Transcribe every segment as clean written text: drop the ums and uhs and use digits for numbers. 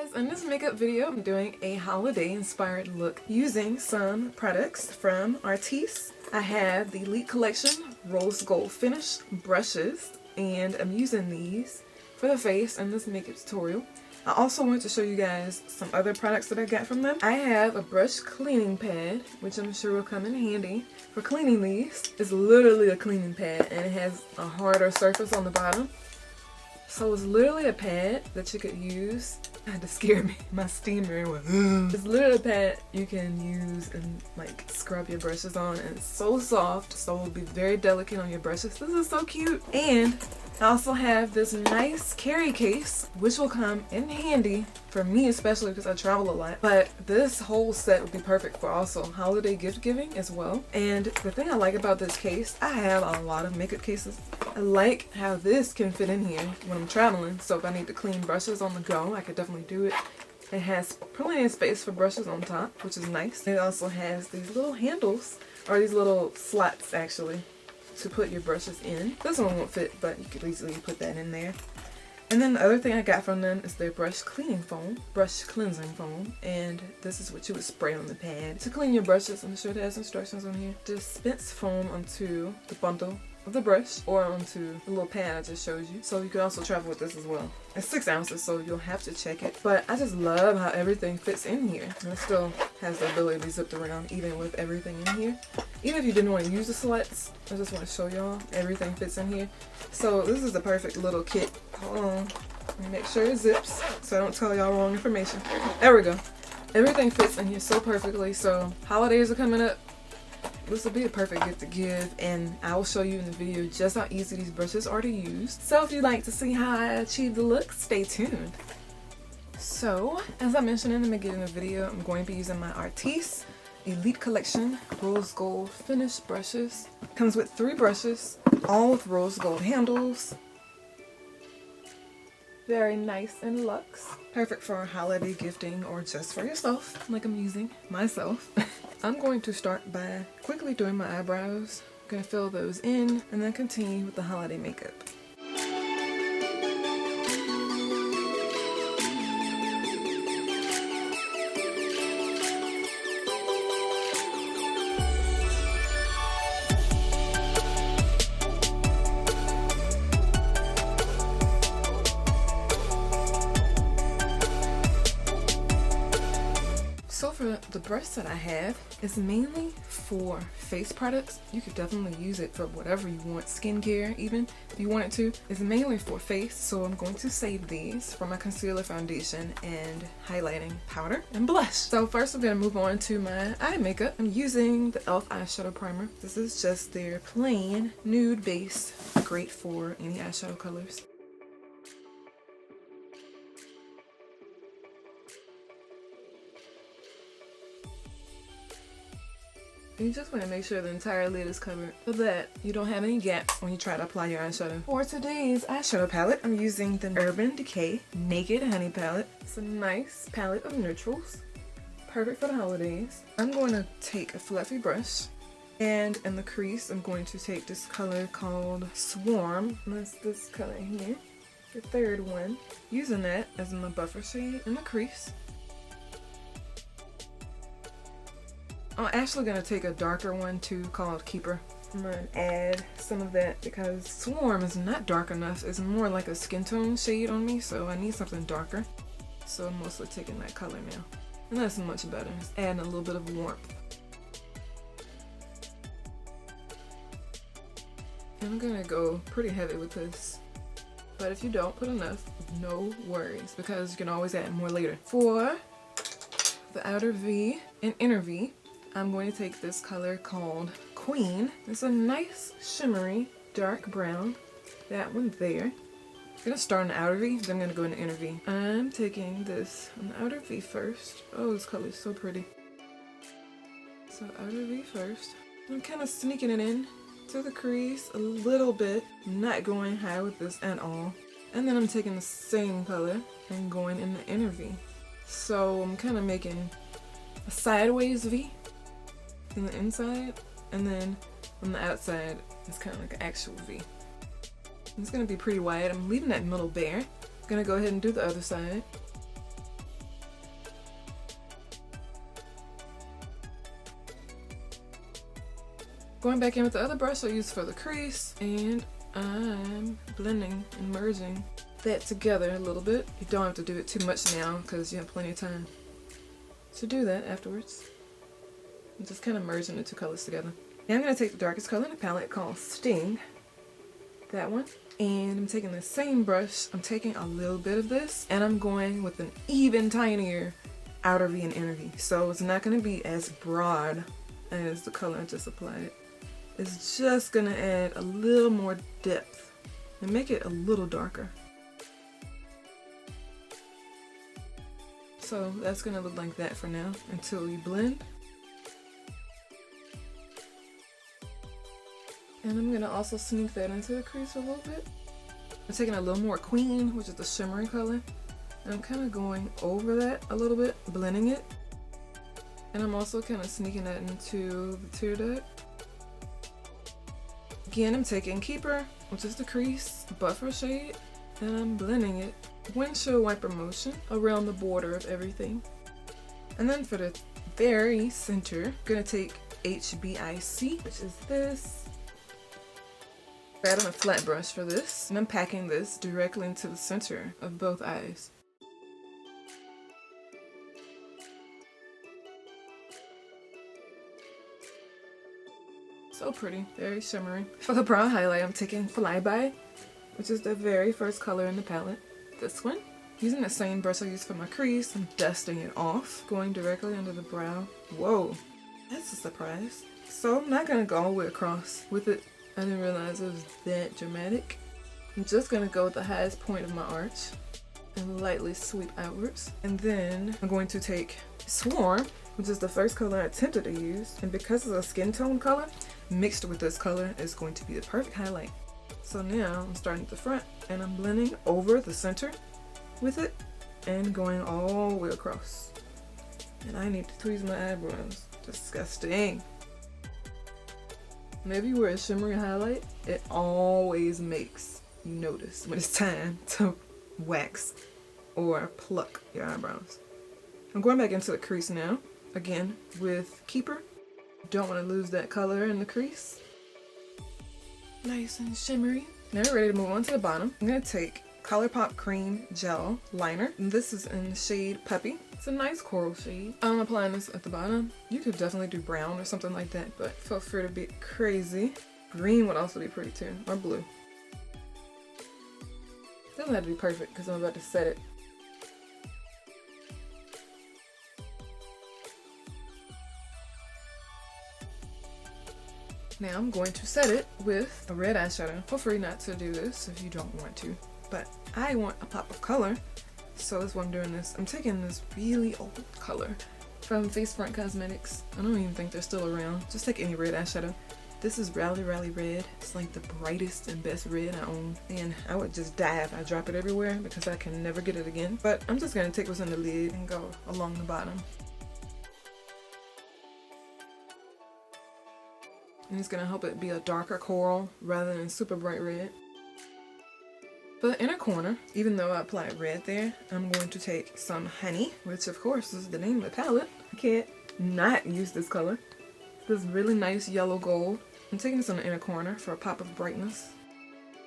guys, in this makeup video I'm doing a holiday inspired look using some products from Artís. I have the Elite Collection Rose Gold Finish brushes and I'm using these for the face in this makeup tutorial. I also want to show you guys some other products that I got from them. I have a brush cleaning pad, which I'm sure will come in handy for cleaning these. It's literally a cleaning pad and it has a harder surface on the bottom. So it's literally a pad that you could use. It had to scare me. My steamer went, It's literally a pad you can use and like scrub your brushes on, and it's so soft, so it'll be very delicate on your brushes. This is so cute. And I also have this nice carry case, which will come in handy for me, especially because I travel a lot. But this whole set would be perfect for also holiday gift giving as well. And the thing I like about this case, I have a lot of makeup cases. I like how this can fit in here when I'm traveling. So if I need to clean brushes on the go, I could definitely do it. It has plenty of space for brushes on top, which is nice. It also has these little handles, or these little slots actually, to put your brushes in. This one won't fit, but you could easily put that in there. And then the other thing I got from them is their brush cleaning foam, brush cleansing foam, and this is what you would spray on the pad to clean your brushes. I'm sure it has instructions on here. Dispense foam onto the bundle of the brush or onto the little pad I just showed you. So you can also travel with this as well. It's 6 ounces, so you'll have to check it. But I just love how everything fits in here. And it still has the ability to be zipped around even with everything in here. Even if you didn't want to use the slots, I just want to show y'all everything fits in here. So this is the perfect little kit. Hold on, let me make sure it zips so I don't tell y'all wrong information. There we go. Everything fits in here so perfectly. So holidays are coming up. This will be a perfect gift to give, and I will show you in the video just how easy these brushes are to use. So if you'd like to see how I achieve the look, stay tuned. So, as I mentioned in the beginning of the video, I'm going to be using my Artís Elite Collection Rose Gold Finish brushes. Comes with 3 brushes, all with rose gold handles. Very nice and luxe. Perfect for holiday gifting or just for yourself, like I'm using myself. I'm going to start by quickly doing my eyebrows. I'm going to fill those in and then continue with the holiday makeup. So for the brush that I have, it's mainly for face products. You could definitely use it for whatever you want, skincare even, if you want it to. It's mainly for face, so I'm going to save these for my concealer, foundation, and highlighting powder and blush. So first I'm going to move on to my eye makeup. I'm using the e.l.f. eyeshadow primer. This is just their plain nude base, great for any eyeshadow colors. You just want to make sure the entire lid is covered so that you don't have any gaps when you try to apply your eyeshadow. For today's eyeshadow palette, I'm using the Urban Decay Naked Honey palette. It's a nice palette of neutrals, perfect for the holidays. I'm going to take a fluffy brush, and in the crease, I'm going to take this color called Swarm. That's this color here, the third one. Using that as my buffer shade in the crease. I'm actually going to take a darker one too called Keeper. I'm going to add some of that because Swarm is not dark enough. It's more like a skin tone shade on me, so I need something darker. So I'm mostly taking that color now. And that's much better. It's adding a little bit of warmth. I'm going to go pretty heavy with this. But if you don't put enough, no worries, because you can always add more later. For the outer V and inner V, I'm going to take this color called Queen. It's a nice shimmery dark brown. That one there. I'm going to start on the outer V, then I'm going to go in the inner V. I'm taking this on the outer V first. Oh, this color is so pretty. So outer V first. I'm kind of sneaking it in to the crease a little bit. I'm not going high with this at all. And then I'm taking the same color and going in the inner V. So I'm kind of making a sideways V in the inside, and then on the outside it's kind of like an actual V. It's going to be pretty wide. I'm leaving that middle bare. I'm going to go ahead and do the other side. Going back in with the other brush I used for the crease, and I'm blending and merging that together a little bit. You don't have to do it too much now because you have plenty of time to do that afterwards. I'm just kind of merging the two colors together. Now I'm going to take the darkest color in the palette called Sting, that one, and I'm taking the same brush. I'm taking a little bit of this and I'm going with an even tinier outer V and inner V. So it's not going to be as broad as the color I just applied. It's just going to add a little more depth and make it a little darker. So that's going to look like that for now until we blend. And I'm going to also sneak that into the crease a little bit. I'm taking a little more Queen, which is the shimmery color. And I'm kind of going over that a little bit, blending it. And I'm also kind of sneaking that into the tear duct. Again, I'm taking Keeper, which is the crease, buffer shade, and I'm blending it windshield wiper motion around the border of everything. And then for the very center, I'm going to take HBIC, which is this. Add on a flat brush for this, and I'm packing this directly into the center of both eyes. So pretty, very shimmery. For the brow highlight, I'm taking Flyby, which is the very first color in the palette. This one. Using the same brush I used for my crease, I'm dusting it off, going directly under the brow. Whoa, that's a surprise. So I'm not going to go all the way across with it. I didn't realize it was that dramatic. I'm just going to go with the highest point of my arch and lightly sweep outwards. And then I'm going to take Swarm, which is the first color I attempted to use. And because it's a skin tone color, mixed with this color is going to be the perfect highlight. So now I'm starting at the front and I'm blending over the center with it and going all the way across. And I need to tweeze my eyebrows. Disgusting. Whenever you wear a shimmery highlight, it always makes you notice when it's time to wax or pluck your eyebrows. I'm going back into the crease now, again with Keeper. Don't want to lose that color in the crease. Nice and shimmery. Now we're ready to move on to the bottom. I'm going to take ColourPop Cream Gel Liner. And this is in the shade Puppy. It's a nice coral shade. I'm applying this at the bottom. You could definitely do brown or something like that, but feel free to be crazy. Green would also be pretty too, or blue. Doesn't have to be perfect because I'm about to set it. Now I'm going to set it with a red eyeshadow. Feel free not to do this if you don't want to, but I want a pop of color, so that's why I'm doing this. I'm taking this really old color from Face Front Cosmetics. I don't even think they're still around. Just take any red eyeshadow. This is Rally Rally Red. It's like the brightest and best red I own, and I would just die if I drop it everywhere because I can never get it again. But I'm just going to take what's in the lid and go along the bottom. And it's going to help it be a darker coral rather than super bright red. For the inner corner, even though I applied red there, I'm going to take some Honey, which of course is the name of the palette. I can't not use this color. This really nice yellow gold. I'm taking this on the inner corner for a pop of brightness.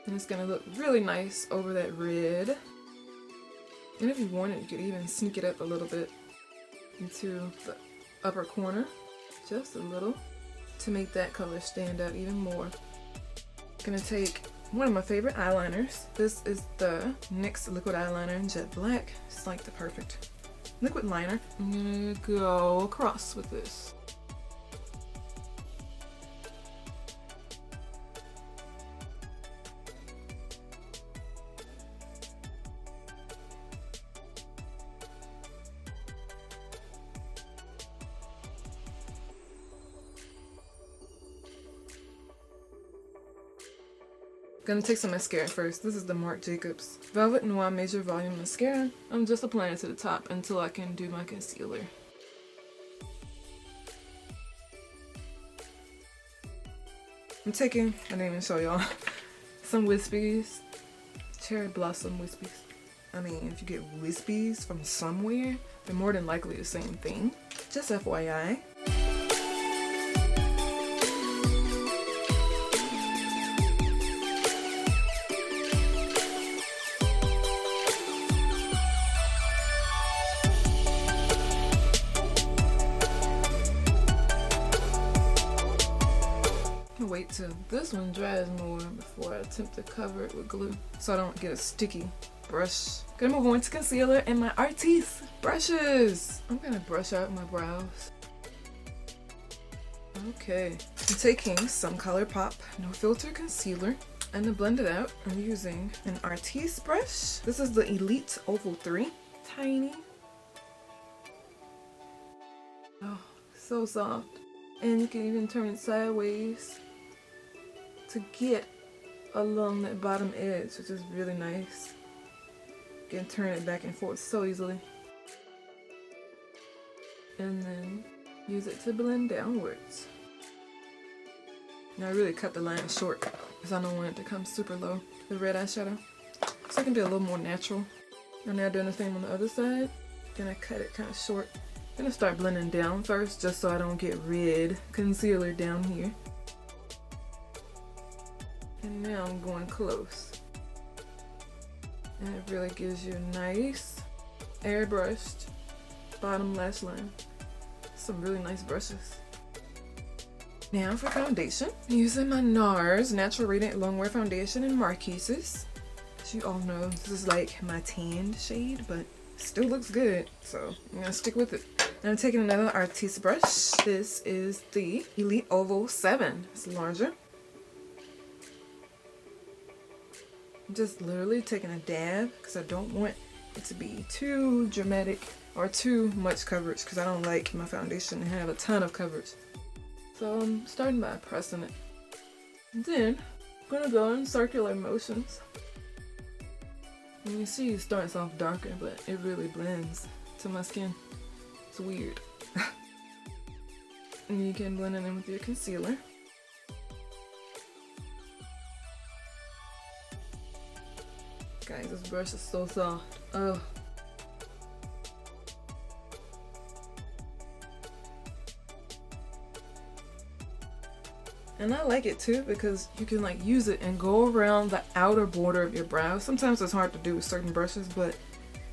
And it's going to look really nice over that red. And if you wanted, you could even sneak it up a little bit into the upper corner. Just a little, to make that color stand out even more. I'm going to take one of my favorite eyeliners. This is the NYX Liquid Eyeliner in Jet Black. It's like the perfect liquid liner. I'm going to go across with this. Gonna take some mascara first. This is the Marc Jacobs Velvet Noir Major Volume Mascara. I'm just applying it to the top until I can do my concealer. I'm taking, I didn't even show y'all, some wispies. Cherry Blossom wispies. I mean, if you get wispies from somewhere, they're more than likely the same thing. Just FYI. till this one dries more before I attempt to cover it with glue so I don't get a sticky brush. Gonna move on to concealer and my Artís brushes. I'm gonna brush out my brows. Okay, I'm taking some ColourPop No Filter Concealer, and to blend it out, I'm using an Artís brush. This is the Elite Oval 3. Tiny. Oh, so soft. And you can even turn it sideways to get along that bottom edge, which is really nice. You can turn it back and forth so easily. And then use it to blend downwards. Now I really cut the line short because I don't want it to come super low, the red eyeshadow. So I can do a little more natural. And now doing the same on the other side. Then I cut it kind of short. I'm gonna start blending down first just so I don't get red concealer down here. And now I'm going close. And it really gives you a nice airbrushed bottom lash line. Some really nice brushes. Now for foundation, I'm using my NARS Natural Radiant Longwear Foundation in Marquise's. As you all know, this is like my tanned shade, but still looks good, so I'm gonna stick with it. And I'm taking another Artís brush. This is the Elite Oval 7. It's larger. I'm just literally taking a dab because I don't want it to be too dramatic or too much coverage because I don't like my foundation to have a ton of coverage. So I'm starting by pressing it. And then I'm gonna go in circular motions. And you see it starts off darker, but it really blends to my skin. It's weird. And you can blend it in with your concealer. Guys, this brush is so soft. Ugh. And I like it too because you can like use it and go around the outer border of your brow. Sometimes it's hard to do with certain brushes, but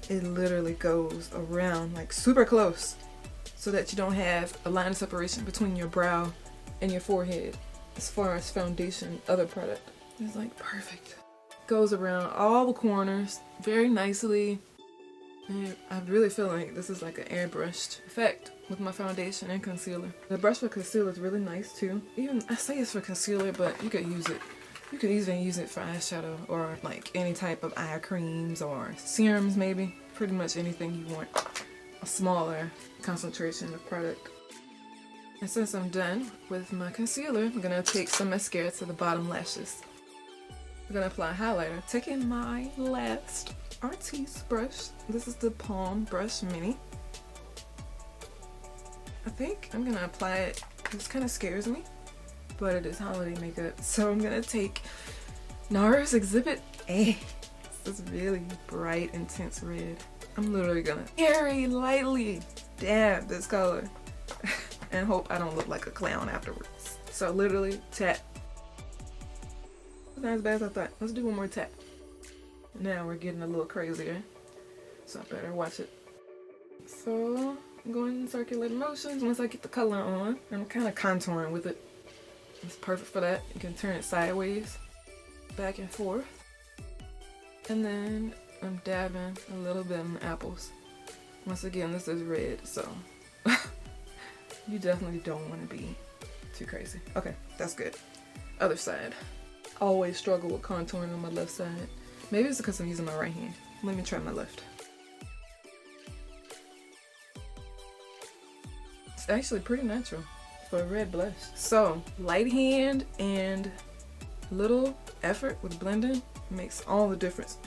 it literally goes around like super close so that you don't have a line of separation between your brow and your forehead as far as foundation, other product. It's like perfect. Goes around all the corners very nicely. And I really feel like this is like an airbrushed effect with my foundation and concealer. The brush for concealer is really nice too. Even I say it's for concealer, but you could use it. You could even use it for eyeshadow or like any type of eye creams or serums maybe. Pretty much anything you want. A smaller concentration of product. And since I'm done with my concealer, I'm gonna take some mascara to the bottom lashes. I'm gonna apply highlighter, taking my last Artís brush. This is the Palm Brush Mini. I think I'm gonna apply it, this kind of scares me, but it is holiday makeup. So I'm gonna take NARS Exhibit A. This really bright, intense red. I'm literally gonna very lightly dab this color and hope I don't look like a clown afterwards. So literally tap. Not as bad as I thought. Let's do one more tap. Now we're getting a little crazier, so I better watch it. So I'm going in circular motions once I get the color on. I'm kind of contouring with it. It's perfect for that. You can turn it sideways, back and forth. And then I'm dabbing a little bit on the apples. Once again, this is red, so you definitely don't want to be too crazy. Okay, that's good. Other side. Always struggle with contouring on my left side. Maybe it's because I'm using my right hand. Let me try my left. It's actually pretty natural for a red blush. So, light hand and little effort with blending makes all the difference,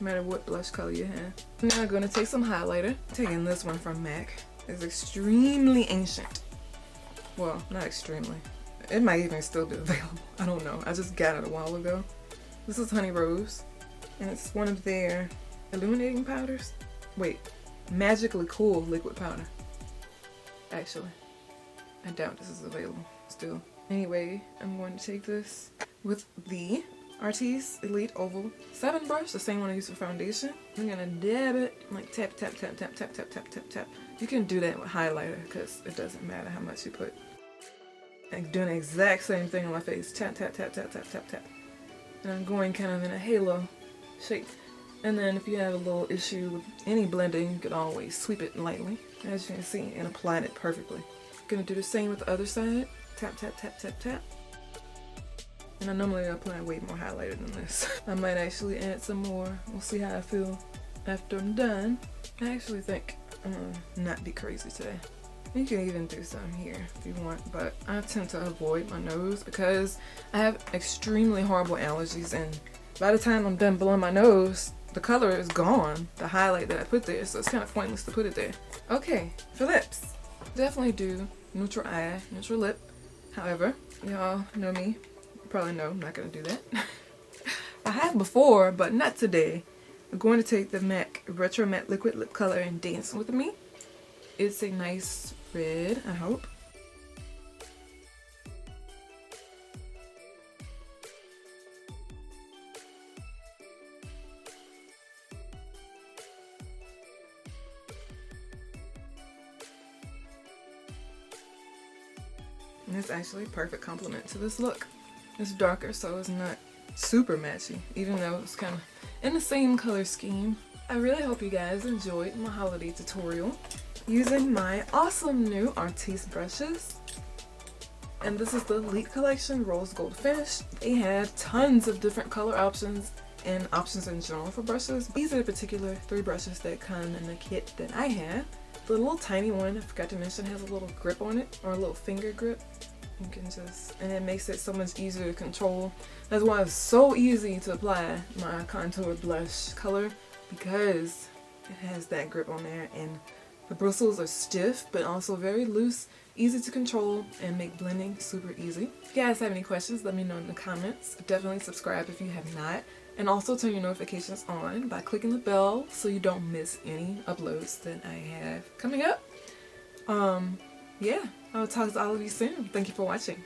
no matter what blush color you have. Now I'm going to take some highlighter. I'm taking this one from MAC. It's extremely ancient. Well, not extremely. It might even still be available. I don't know. I just got it a while ago. This is Honey Rose. And it's one of their illuminating powders. Wait, Magically Cool liquid powder. Actually, I doubt this is available still. Anyway, I'm going to take this with the Artís Elite Oval 7 brush, the same one I use for foundation. I'm gonna dab it, like tap, tap, tap, tap, tap, tap, tap, tap, tap. You can do that with highlighter because it doesn't matter how much you put. I'm doing the exact same thing on my face. Tap, tap, tap, tap, tap, tap, tap. And I'm going kind of in a halo shape. And then if you have a little issue with any blending, you can always sweep it lightly, as you can see, and apply it perfectly. Gonna do the same with the other side. Tap, tap, tap, tap, tap. And I normally apply way more highlighter than this. I might actually add some more. We'll see how I feel after I'm done. I actually think I'm gonna not be crazy today. You can even do some here if you want, but I tend to avoid my nose because I have extremely horrible allergies, and by the time I'm done blowing my nose, the color is gone, the highlight that I put there, so it's kind of pointless to put it there. Okay, for lips. Definitely do neutral eye, neutral lip. However, y'all know me. You probably know I'm not going to do that. I have before, but not today. I'm going to take the MAC Retro Matte Liquid Lip Color and Dance With Me. It's a nice red, I hope. And it's actually a perfect complement to this look. It's darker, so it's not super matchy, even though it's kind of in the same color scheme. I really hope you guys enjoyed my holiday tutorial using my awesome new Artís brushes. And this is the Elite Collection Rose Gold Finish. They have tons of different color options and options in general for brushes. These are the particular 3 brushes that come in the kit that I have. The little tiny one, I forgot to mention, has a little grip on it, or a little finger grip. You can just, and it makes it so much easier to control. That's why it's so easy to apply my contour blush color, because it has that grip on there, and the bristles are stiff but also very loose, easy to control, and make blending super easy. If you guys have any questions, let me know in the comments. Definitely subscribe if you have not, and also turn your notifications on by clicking the bell so you don't miss any uploads that I have coming up. Yeah, I'll talk to all of you soon. Thank you for watching.